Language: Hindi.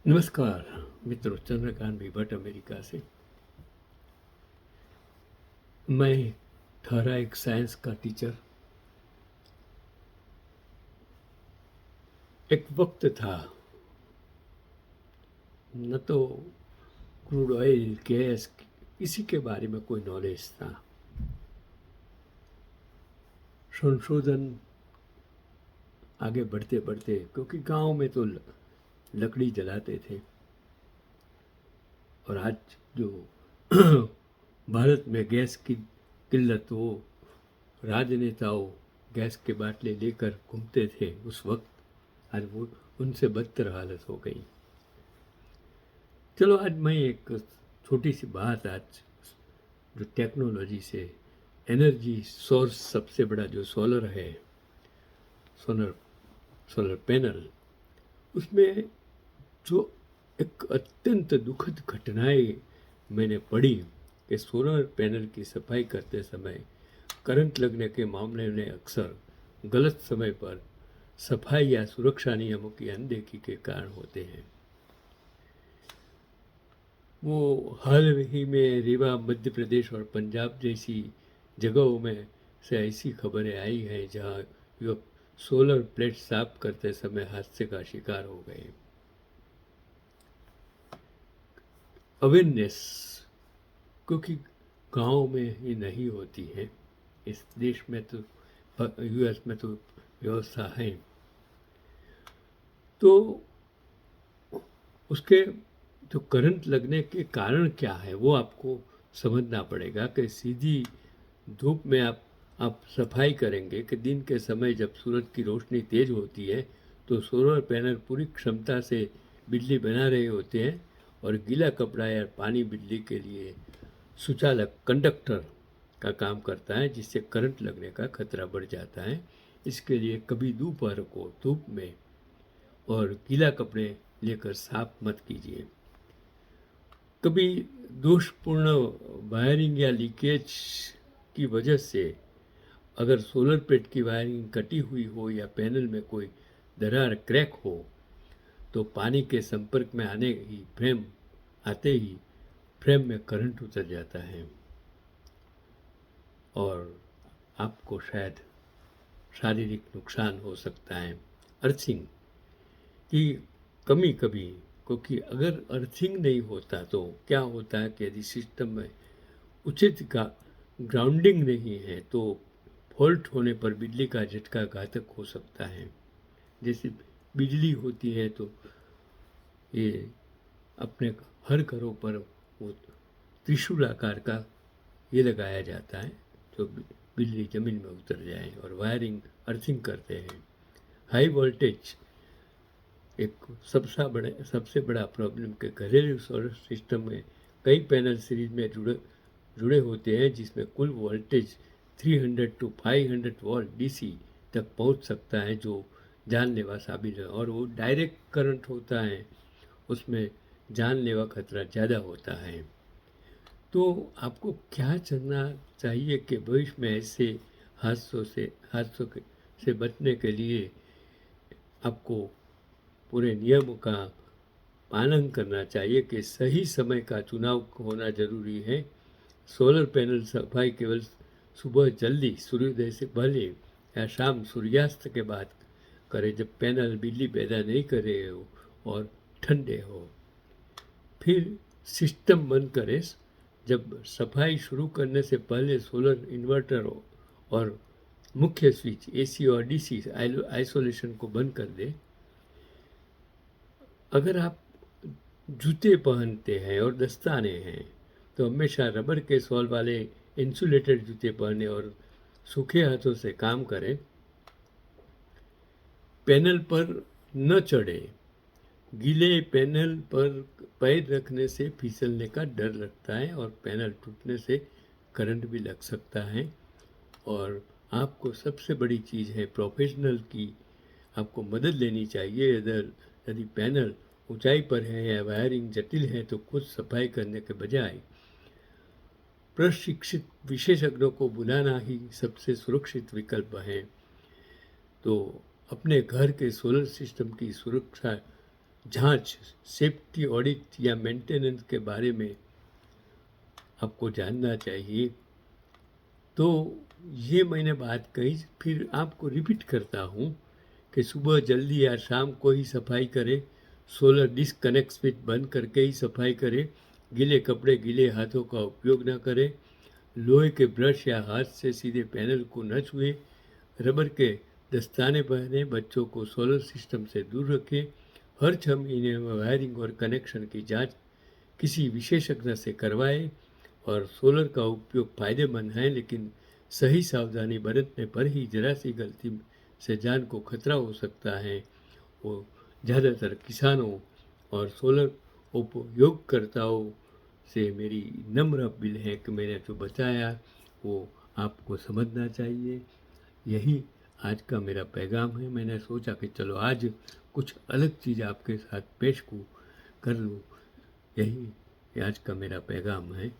नमस्कार मित्रों, चंद्रकांत भी भट्ट अमेरिका से। मैं ठहरा एक साइंस का टीचर। एक वक्त था न तो क्रूड ऑयल, गैस, इसी के बारे में कोई नॉलेज था। संशोधन आगे बढ़ते बढ़ते, क्योंकि गांव में तो लकड़ी जलाते थे, और आज जो भारत में गैस की किल्लत, वो राजनेताओं गैस के बाटले लेकर घूमते थे उस वक्त, आज वो उनसे बदतर हालत हो गई। चलो आज मैं एक छोटी सी बात, आज जो टेक्नोलॉजी से एनर्जी सोर्स सबसे बड़ा जो सोलर है, सोलर सोलर पैनल, उसमें जो एक अत्यंत दुखद घटनाएं मैंने पढ़ी कि सोलर पैनल की सफाई करते समय करंट लगने के मामले में अक्सर गलत समय पर सफाई या सुरक्षा नियमों की अनदेखी के कारण होते हैं। वो हाल ही में रीवा, मध्य प्रदेश और पंजाब जैसी जगहों में से ऐसी खबरें आई हैं जहां युवक सोलर प्लेट साफ करते समय हादसे का शिकार हो गए। अवेयरनेस, क्योंकि गांव में ही नहीं होती है, इस देश में तो, यूएस में तो व्यवस्था है, तो उसके जो करंट लगने के कारण क्या है वो आपको समझना पड़ेगा। कि सीधी धूप में आप सफाई करेंगे कि दिन के समय जब सूरज की रोशनी तेज होती है तो सोलर पैनल पूरी क्षमता से बिजली बना रहे होते हैं, और गीला कपड़ा या पानी बिजली के लिए सुचालक कंडक्टर का काम करता है, जिससे करंट लगने का खतरा बढ़ जाता है। इसके लिए कभी दोपहर को धूप में और गीला कपड़े लेकर साफ मत कीजिए। कभी दोषपूर्ण वायरिंग या लीकेज की वजह से अगर सोलर प्लेट की वायरिंग कटी हुई हो या पैनल में कोई दरार, क्रैक हो, तो पानी के संपर्क में आते ही फ्रेम में करंट उतर जाता है और आपको शायद शारीरिक नुकसान हो सकता है। अर्थिंग की कमी कभी, क्योंकि अगर अर्थिंग नहीं होता तो क्या होता है कि यदि सिस्टम में उचित ग्राउंडिंग नहीं है तो फॉल्ट होने पर बिजली का झटका घातक हो सकता है। जैसे बिजली होती है तो ये अपने हर घरों पर वो त्रिशूल आकार का ये लगाया जाता है जो बिजली जमीन में उतर जाए, और वायरिंग अर्थिंग करते हैं। हाई वोल्टेज एक सबसे बड़ा प्रॉब्लम के घरेलू सोलर सिस्टम में कई पैनल सीरीज में जुड़े होते हैं, जिसमें कुल वोल्टेज 300 to 500 वोल्ट डीसी तक पहुंच सकता है, जो जानलेवा साबित है। और वो डायरेक्ट करंट होता है, उसमें जानलेवा खतरा ज़्यादा होता है। तो आपको क्या करना चाहिए कि भविष्य में ऐसे हादसों से बचने के लिए आपको पूरे नियमों का पालन करना चाहिए कि सही समय का चुनाव होना जरूरी है। सोलर पैनल सफाई केवल सुबह जल्दी सूर्योदय से पहले या शाम सूर्यास्त के बाद करें, जब पैनल बिजली पैदा नहीं कर रहे हो और ठंडे हो। फिर सिस्टम बंद करें। जब सफाई शुरू करने से पहले सोलर इन्वर्टर और मुख्य स्विच, एसी और डीसी आइसोलेशन को बंद कर दें। अगर आप जूते पहनते हैं और दस्ताने हैं तो हमेशा रबर के सोल वाले इंसुलेटेड जूते पहने और सूखे हाथों से काम करें। पैनल पर न चढ़े। गीले पैनल पर पैर रखने से फिसलने का डर लगता है और पैनल टूटने से करंट भी लग सकता है। और आपको सबसे बड़ी चीज़ है प्रोफेशनल की आपको मदद लेनी चाहिए। यदि पैनल ऊंचाई पर है या वायरिंग जटिल है तो खुद सफाई करने के बजाय प्रशिक्षित विशेषज्ञों को बुलाना ही सबसे सुरक्षित विकल्प है। तो अपने घर के सोलर सिस्टम की सुरक्षा जांच, सेफ्टी ऑडिट या मेंटेनेंस के बारे में आपको जानना चाहिए। तो ये मैंने बात कही, फिर आपको रिपीट करता हूँ कि सुबह जल्दी या शाम को ही सफाई करें, सोलर डिस्कनेक्ट स्विच बंद करके ही सफाई करें, गीले कपड़े गीले हाथों का उपयोग न करें, लोहे के ब्रश या हाथ से सीधे पैनल को न छुएं, रबर के दस्ताने पहने, बच्चों को सोलर सिस्टम से दूर रखें, हर 6 महीने में वायरिंग और कनेक्शन की जांच किसी विशेषज्ञ से करवाएं, और सोलर का उपयोग फायदेमंद है, लेकिन सही सावधानी बरतने पर ही जरा सी गलती से जान को खतरा हो सकता है। वो ज़्यादातर किसानों और सोलर उपयोगकर्ताओं से मेरी नम्र अपील है कि मैंने जो बताया वो आपको समझना चाहिए। यही आज का मेरा पैगाम है। मैंने सोचा कि चलो आज कुछ अलग चीज़ आपके साथ पेश कर लूँ। यही आज का मेरा पैगाम है।